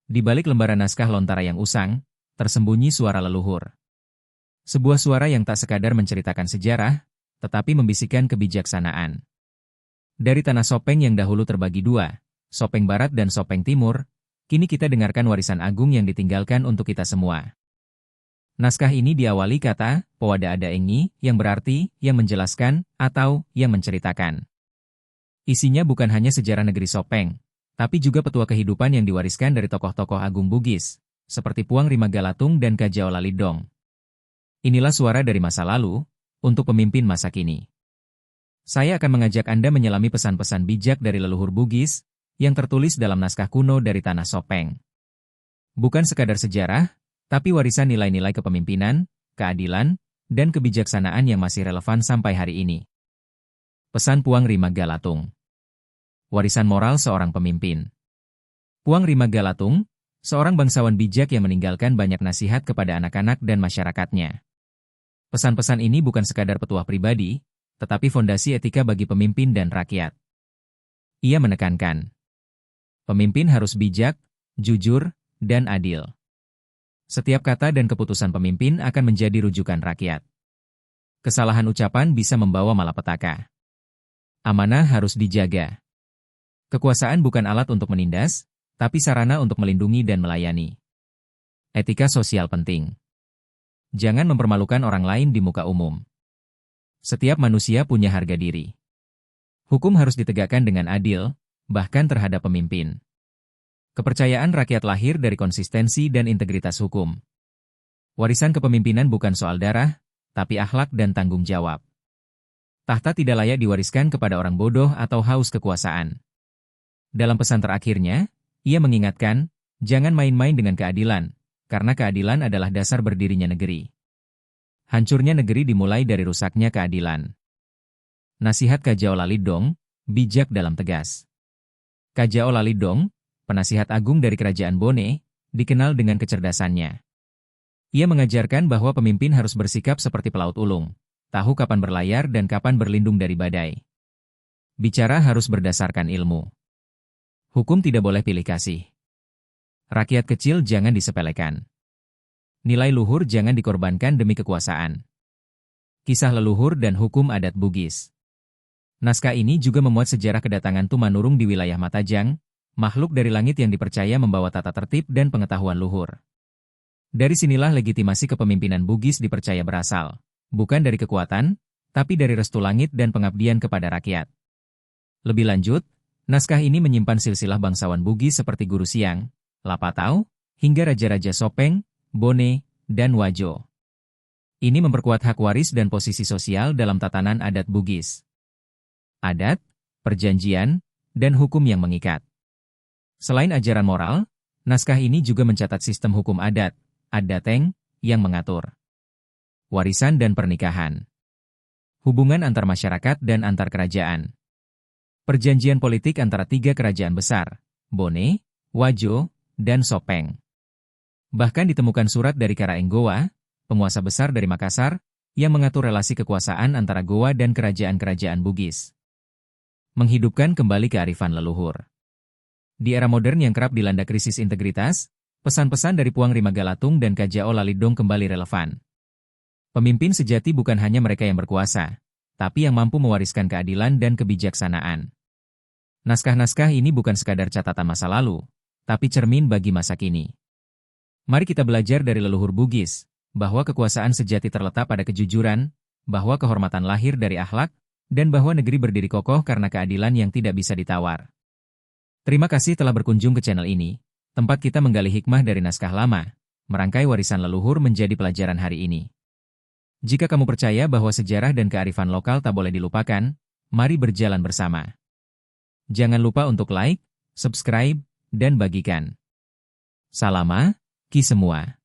Di balik lembaran naskah lontara yang usang, tersembunyi suara leluhur. Sebuah suara yang tak sekadar menceritakan sejarah, tetapi membisikkan kebijaksanaan. Dari tanah Sopeng yang dahulu terbagi dua, Sopeng Barat dan Sopeng Timur, kini kita dengarkan warisan agung yang ditinggalkan untuk kita semua. Naskah ini diawali kata, Powada Ada Engi, yang berarti, yang menjelaskan, atau, yang menceritakan. Isinya bukan hanya sejarah negeri Sopeng, tapi juga petua kehidupan yang diwariskan dari tokoh-tokoh agung Bugis, seperti Puang Rimagalatung dan Kajao Lalidong. Inilah suara dari masa lalu, untuk pemimpin masa kini. Saya akan mengajak Anda menyelami pesan-pesan bijak dari leluhur Bugis, yang tertulis dalam naskah kuno dari tanah Sopeng. Bukan sekadar sejarah, tapi warisan nilai-nilai kepemimpinan, keadilan, dan kebijaksanaan yang masih relevan sampai hari ini. Pesan Puang Rimagalatung. Warisan moral seorang pemimpin. Puang Rimagalatung, seorang bangsawan bijak yang meninggalkan banyak nasihat kepada anak-anak dan masyarakatnya. Pesan-pesan ini bukan sekadar petuah pribadi, tetapi fondasi etika bagi pemimpin dan rakyat. Ia menekankan, pemimpin harus bijak, jujur, dan adil. Setiap kata dan keputusan pemimpin akan menjadi rujukan rakyat. Kesalahan ucapan bisa membawa malapetaka. Amanah harus dijaga. Kekuasaan bukan alat untuk menindas, tapi sarana untuk melindungi dan melayani. Etika sosial penting. Jangan mempermalukan orang lain di muka umum. Setiap manusia punya harga diri. Hukum harus ditegakkan dengan adil, bahkan terhadap pemimpin. Kepercayaan rakyat lahir dari konsistensi dan integritas hukum. Warisan kepemimpinan bukan soal darah, tapi akhlak dan tanggung jawab. Tahta tidak layak diwariskan kepada orang bodoh atau haus kekuasaan. Dalam pesan terakhirnya, ia mengingatkan, jangan main-main dengan keadilan, karena keadilan adalah dasar berdirinya negeri. Hancurnya negeri dimulai dari rusaknya keadilan. Nasihat Kajao Lalidong, bijak dalam tegas. Kajao Lalidong, penasihat agung dari Kerajaan Bone, dikenal dengan kecerdasannya. Ia mengajarkan bahwa pemimpin harus bersikap seperti pelaut ulung, tahu kapan berlayar dan kapan berlindung dari badai. Bicara harus berdasarkan ilmu. Hukum tidak boleh pilih kasih. Rakyat kecil jangan disepelekan. Nilai luhur jangan dikorbankan demi kekuasaan. Kisah leluhur dan hukum adat Bugis. Naskah ini juga memuat sejarah kedatangan Tumanurung di wilayah Matajang, makhluk dari langit yang dipercaya membawa tata tertib dan pengetahuan luhur. Dari sinilah legitimasi kepemimpinan Bugis dipercaya berasal, bukan dari kekuatan, tapi dari restu langit dan pengabdian kepada rakyat. Lebih lanjut, naskah ini menyimpan silsilah bangsawan Bugis seperti Guru Siang, Lapatau, hingga Raja-Raja Sopeng, Bone, dan Wajo. Ini memperkuat hak waris dan posisi sosial dalam tatanan adat Bugis. Adat, perjanjian, dan hukum yang mengikat. Selain ajaran moral, naskah ini juga mencatat sistem hukum adat, adateng, yang mengatur warisan dan pernikahan, hubungan antar masyarakat dan antar kerajaan, perjanjian politik antara tiga kerajaan besar, Bone, Wajo, dan Sopeng. Bahkan ditemukan surat dari Karaenggowa, penguasa besar dari Makassar, yang mengatur relasi kekuasaan antara Gowa dan kerajaan-kerajaan Bugis. Menghidupkan kembali kearifan leluhur. Di era modern yang kerap dilanda krisis integritas, pesan-pesan dari Puang Rimagalatung dan Kajao Lalidong kembali relevan. Pemimpin sejati bukan hanya mereka yang berkuasa, tapi yang mampu mewariskan keadilan dan kebijaksanaan. Naskah-naskah ini bukan sekadar catatan masa lalu, tapi cermin bagi masa kini. Mari kita belajar dari leluhur Bugis, bahwa kekuasaan sejati terletak pada kejujuran, bahwa kehormatan lahir dari akhlak, dan bahwa negeri berdiri kokoh karena keadilan yang tidak bisa ditawar. Terima kasih telah berkunjung ke channel ini, tempat kita menggali hikmah dari naskah lama, merangkai warisan leluhur menjadi pelajaran hari ini. Jika kamu percaya bahwa sejarah dan kearifan lokal tak boleh dilupakan, mari berjalan bersama. Jangan lupa untuk like, subscribe, dan bagikan. Salama, Ki semua.